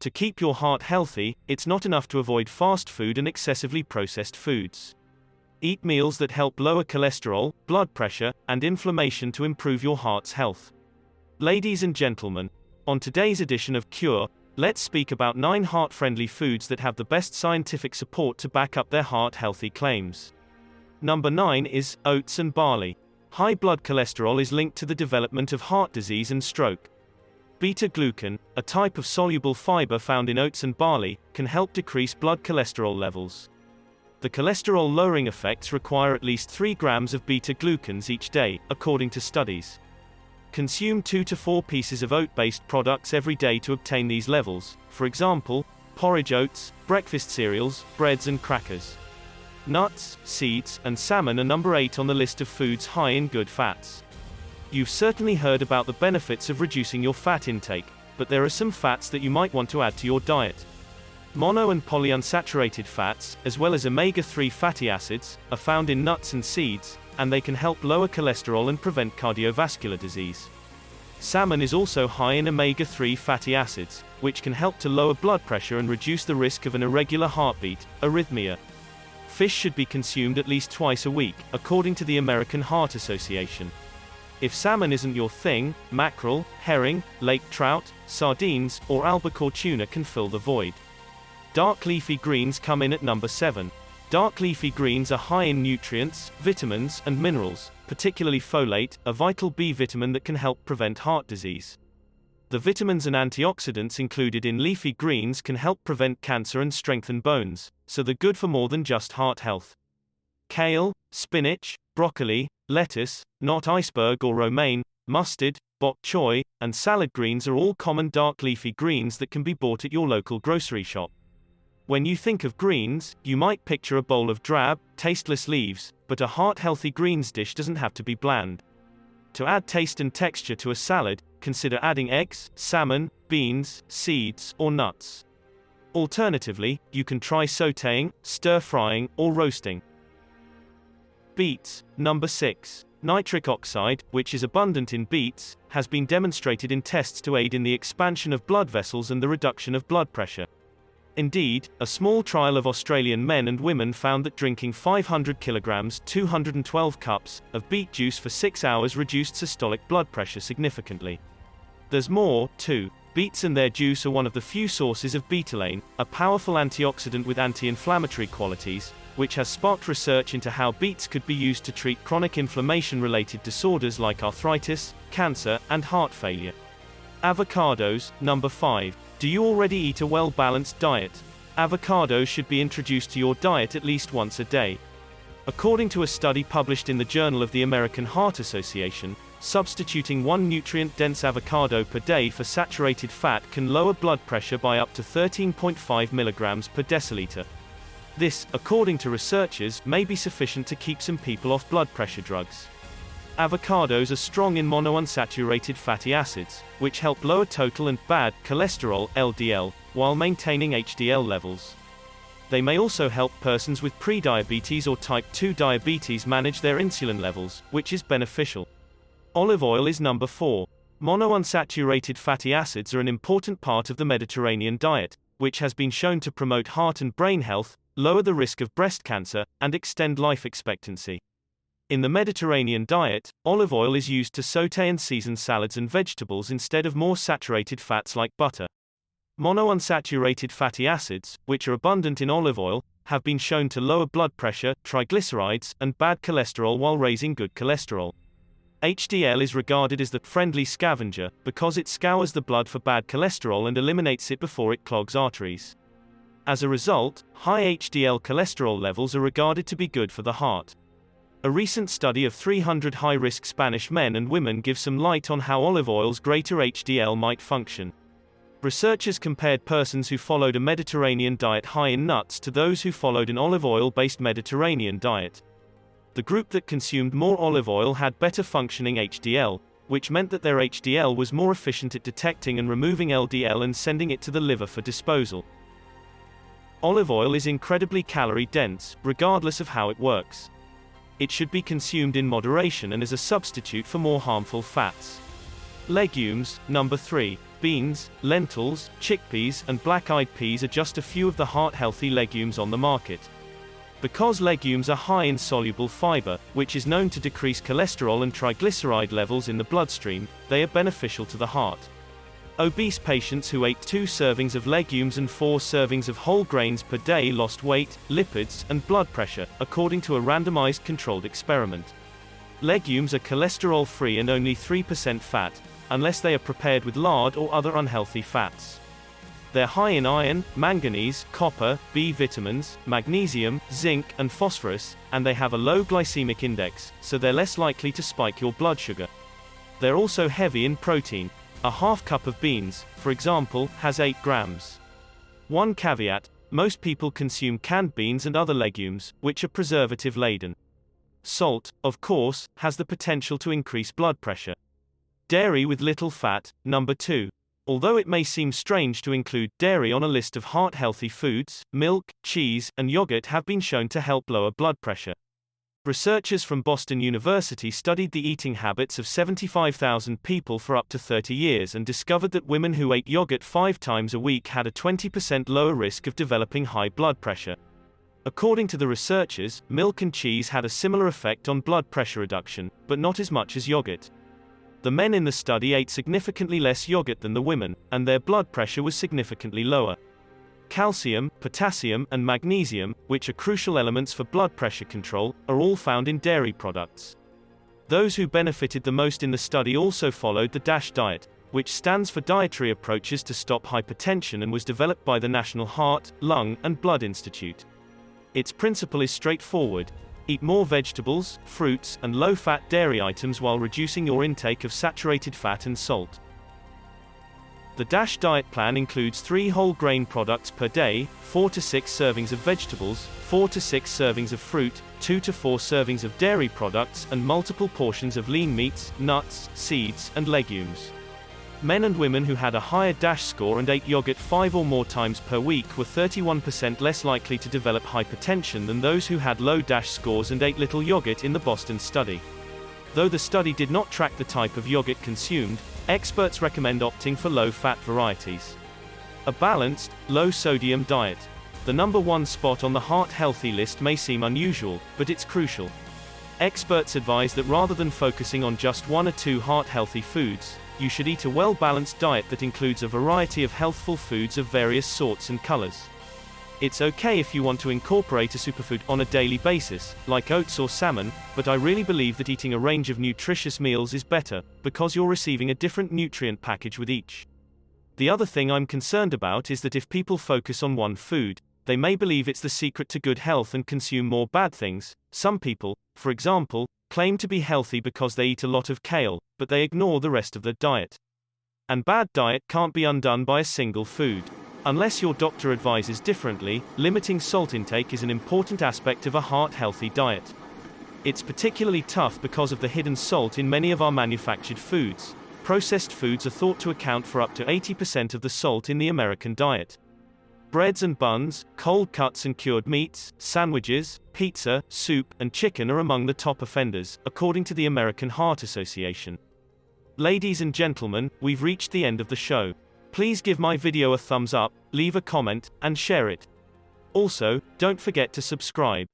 To keep your heart healthy, it's not enough to avoid fast food and excessively processed foods. Eat meals that help lower cholesterol, blood pressure, and inflammation to improve your heart's health. Ladies and gentlemen, on today's edition of Cure, let's speak about 9 heart-friendly foods that have the best scientific support to back up their heart-healthy claims. Number 9 is oats and barley. High blood cholesterol is linked to the development of heart disease and stroke. Beta-glucan, a type of soluble fiber found in oats and barley, can help decrease blood cholesterol levels. The cholesterol-lowering effects require at least 3 grams of beta-glucans each day, according to studies. Consume 2 to 4 pieces of oat-based products every day to obtain these levels, for example, porridge oats, breakfast cereals, breads and crackers. Nuts, seeds, and salmon are number 8 on the list of foods high in good fats. You've certainly heard about the benefits of reducing your fat intake, but there are some fats that you might want to add to your diet. Mono and polyunsaturated fats, as well as omega-3 fatty acids, are found in nuts and seeds, and they can help lower cholesterol and prevent cardiovascular disease. Salmon is also high in omega-3 fatty acids, which can help to lower blood pressure and reduce the risk of an irregular heartbeat, arrhythmia. Fish should be consumed at least twice a week, according to the American Heart Association. If salmon isn't your thing, mackerel, herring, lake trout, sardines, or albacore tuna can fill the void. Dark leafy greens come in at number 7. Dark leafy greens are high in nutrients, vitamins, and minerals, particularly folate, a vital B vitamin that can help prevent heart disease. The vitamins and antioxidants included in leafy greens can help prevent cancer and strengthen bones, so they're good for more than just heart health. Kale, spinach, broccoli, lettuce, not iceberg or romaine, mustard, bok choy, and salad greens are all common dark leafy greens that can be bought at your local grocery shop. When you think of greens, you might picture a bowl of drab, tasteless leaves, but a heart-healthy greens dish doesn't have to be bland. To add taste and texture to a salad, consider adding eggs, salmon, beans, seeds, or nuts. Alternatively, you can try sautéing, stir-frying, or roasting. Beets, number 6. Nitric oxide, which is abundant in beets, has been demonstrated in tests to aid in the expansion of blood vessels and the reduction of blood pressure. Indeed, a small trial of Australian men and women found that drinking 500 kilograms (212 cups) of beet juice for 6 hours reduced systolic blood pressure significantly. There's more, too. Beets and their juice are one of the few sources of betalain, a powerful antioxidant with anti-inflammatory qualities, which has sparked research into how beets could be used to treat chronic inflammation-related disorders like arthritis, cancer, and heart failure. Avocados, number 5. Do you already eat a well-balanced diet? Avocados should be introduced to your diet at least once a day. According to a study published in the Journal of the American Heart Association, substituting 1 nutrient-dense avocado per day for saturated fat can lower blood pressure by up to 13.5 milligrams per deciliter. This, according to researchers, may be sufficient to keep some people off blood pressure drugs. Avocados are strong in monounsaturated fatty acids, which help lower total and bad cholesterol (LDL) while maintaining HDL levels. They may also help persons with prediabetes or type 2 diabetes manage their insulin levels, which is beneficial. Olive oil is number 4. Monounsaturated fatty acids are an important part of the Mediterranean diet, which has been shown to promote heart and brain health, lower the risk of breast cancer, and extend life expectancy. In the Mediterranean diet, olive oil is used to sauté and season salads and vegetables instead of more saturated fats like butter. Monounsaturated fatty acids, which are abundant in olive oil, have been shown to lower blood pressure, triglycerides, and bad cholesterol while raising good cholesterol. HDL is regarded as the friendly scavenger because it scours the blood for bad cholesterol and eliminates it before it clogs arteries. As a result, high HDL cholesterol levels are regarded to be good for the heart. A recent study of 300 high-risk Spanish men and women gives some light on how olive oil's greater HDL might function. Researchers compared persons who followed a Mediterranean diet high in nuts to those who followed an olive oil-based Mediterranean diet. The group that consumed more olive oil had better functioning HDL, which meant that their HDL was more efficient at detecting and removing LDL and sending it to the liver for disposal. Olive oil is incredibly calorie-dense, regardless of how it works. It should be consumed in moderation and as a substitute for more harmful fats. Legumes, number 3. beans, lentils, chickpeas, and black-eyed peas are just a few of the heart-healthy legumes on the market. Because legumes are high in soluble fiber, which is known to decrease cholesterol and triglyceride levels in the bloodstream, they are beneficial to the heart. Obese patients who ate 2 servings of legumes and 4 servings of whole grains per day lost weight, lipids, and blood pressure, according to a randomized controlled experiment. Legumes are cholesterol-free and only 3% fat, unless they are prepared with lard or other unhealthy fats. They're high in iron, manganese, copper, B vitamins, magnesium, zinc, and phosphorus, and they have a low glycemic index, so they're less likely to spike your blood sugar. They're also heavy in protein. A half cup of beans, for example, has 8 grams. One caveat: most people consume canned beans and other legumes, which are preservative-laden. Salt, of course, has the potential to increase blood pressure. Dairy with little fat, number 2. Although it may seem strange to include dairy on a list of heart-healthy foods, milk, cheese, and yogurt have been shown to help lower blood pressure. Researchers from Boston University studied the eating habits of 75,000 people for up to 30 years and discovered that women who ate yogurt 5 times a week had a 20% lower risk of developing high blood pressure. According to the researchers, milk and cheese had a similar effect on blood pressure reduction, but not as much as yogurt. The men in the study ate significantly less yogurt than the women, and their blood pressure was significantly lower. Calcium, potassium, and magnesium, which are crucial elements for blood pressure control, are all found in dairy products. Those who benefited the most in the study also followed the DASH diet, which stands for Dietary Approaches to Stop Hypertension and was developed by the National Heart, Lung, and Blood Institute. Its principle is straightforward. Eat more vegetables, fruits, and low-fat dairy items while reducing your intake of saturated fat and salt. The DASH diet plan includes 3 whole grain products per day, 4 to 6 servings of vegetables, 4 to 6 servings of fruit, 2 to 4 servings of dairy products, and multiple portions of lean meats, nuts, seeds, and legumes. Men and women who had a higher DASH score and ate yogurt 5 or more times per week were 31% less likely to develop hypertension than those who had low DASH scores and ate little yogurt in the Boston study. Though the study did not track the type of yogurt consumed, experts recommend opting for low-fat varieties. A balanced, low-sodium diet. The number 1 spot on the heart-healthy list may seem unusual, but it's crucial. Experts advise that rather than focusing on just 1 or 2 heart-healthy foods, you should eat a well-balanced diet that includes a variety of healthful foods of various sorts and colors. It's okay if you want to incorporate a superfood on a daily basis, like oats or salmon, but I really believe that eating a range of nutritious meals is better, because you're receiving a different nutrient package with each. The other thing I'm concerned about is that if people focus on one food, they may believe it's the secret to good health and consume more bad things. Some people, for example, claim to be healthy because they eat a lot of kale, but they ignore the rest of their diet. And bad diet can't be undone by a single food. Unless your doctor advises differently, limiting salt intake is an important aspect of a heart-healthy diet. It's particularly tough because of the hidden salt in many of our manufactured foods. Processed foods are thought to account for up to 80% of the salt in the American diet. Breads and buns, cold cuts and cured meats, sandwiches, pizza, soup, and chicken are among the top offenders, according to the American Heart Association. Ladies and gentlemen, we've reached the end of the show. Please give my video a thumbs up, leave a comment, and share it. Also, don't forget to subscribe.